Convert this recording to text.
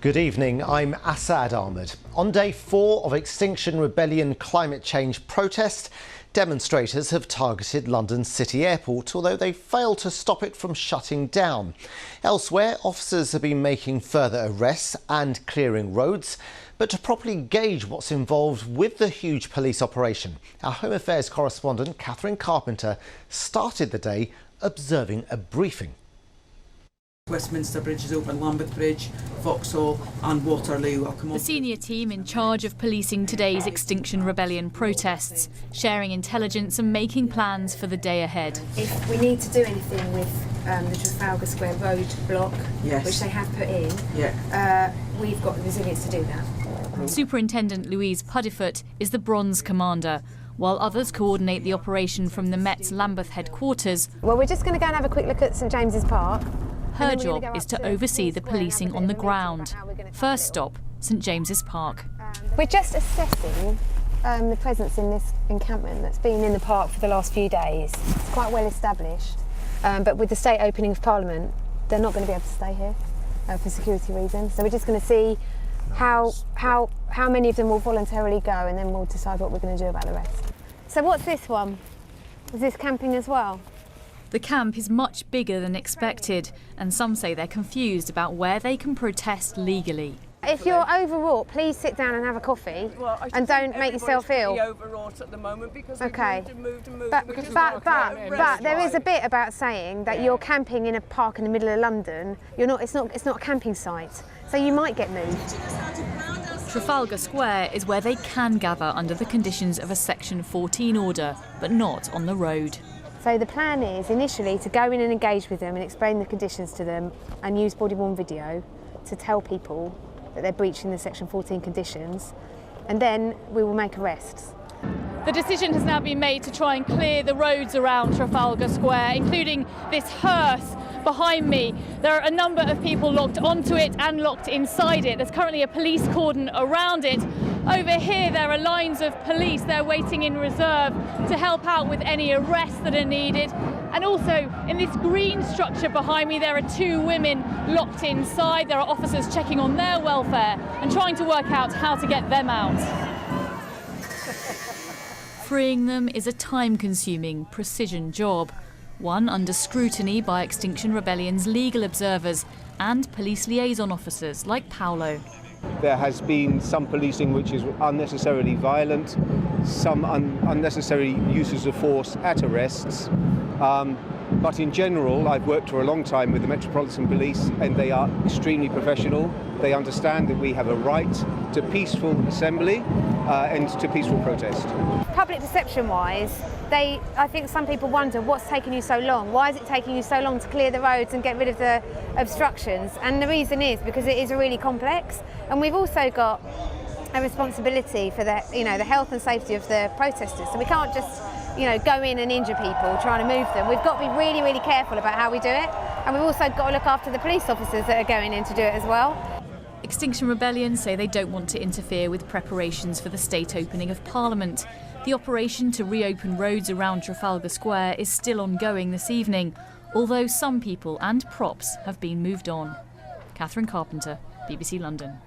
Good evening, I'm Assad Ahmed. On day 4 of Extinction Rebellion climate change protest, demonstrators have targeted London's City Airport, although they failed to stop it from shutting down. Elsewhere, officers have been making further arrests and clearing roads. But to properly gauge what's involved with the huge police operation, our Home Affairs correspondent Catherine Carpenter started the day observing a briefing. Westminster Bridge is open, Lambeth Bridge, Vauxhall and Waterloo. The senior team in charge of policing today's Extinction Rebellion protests, sharing intelligence and making plans for the day ahead. If we need to do anything with the Trafalgar Square road block, which they have put in, we've got the resilience to do that. Superintendent Louise Puddifoot is the Bronze Commander, while others coordinate the operation from the Met's Lambeth headquarters. Well, we're just going to go and have a quick look at St James's Park. Her job is to oversee the policing on the ground. First stop, St James's Park. We're just assessing the presence in this encampment that's been in the park for the last few days. It's quite well established, but with the state opening of Parliament, they're not going to be able to stay here for security reasons. So we're just going to see how many of them will voluntarily go, and then we'll decide what we're going to do about the rest. So what's this one? Is this camping as well? The camp is much bigger than expected, and some say they're confused about where they can protest legally. If you're overwrought, please sit down and have a coffee, and don't make yourself ill. Overwrought at the moment because okay. We've moved. But there is a bit about saying that you're camping in a park in the middle of London. You're not. It's not a camping site, so you might get moved. Trafalgar Square is where they can gather under the conditions of a Section 14 order, but not on the road. So the plan is initially to go in and engage with them and explain the conditions to them and use body-worn video to tell people that they're breaching the Section 14 conditions, and then we will make arrests. The decision has now been made to try and clear the roads around Trafalgar Square, including this hearse behind me. There are a number of people locked onto it and locked inside it. There's currently a police cordon around it. Over here there are lines of police. They're waiting in reserve to help out with any arrests that are needed. And also in this green structure behind me there are 2 women locked inside. There are officers checking on their welfare and trying to work out how to get them out. Freeing them is a time-consuming precision job, one under scrutiny by Extinction Rebellion's legal observers and police liaison officers like Paolo. There has been some policing which is unnecessarily violent, some unnecessary uses of force at arrests. But in general, I've worked for a long time with the Metropolitan Police, and they are extremely professional. They understand that we have a right to peaceful assembly and to peaceful protest. Public perception-wise, I think some people wonder what's taking you so long. Why is it taking you so long to clear the roads and get rid of the obstructions? And the reason is because it is really complex, and we've also got a responsibility for the health and safety of the protesters. So we can't just go in and injure people trying to move them. We've got to be really, really careful about how we do it, and we've also got to look after the police officers that are going in to do it as well. Extinction Rebellion say they don't want to interfere with preparations for the state opening of Parliament. The operation to reopen roads around Trafalgar Square is still ongoing this evening, although some people and props have been moved on. Catherine Carpenter, BBC London.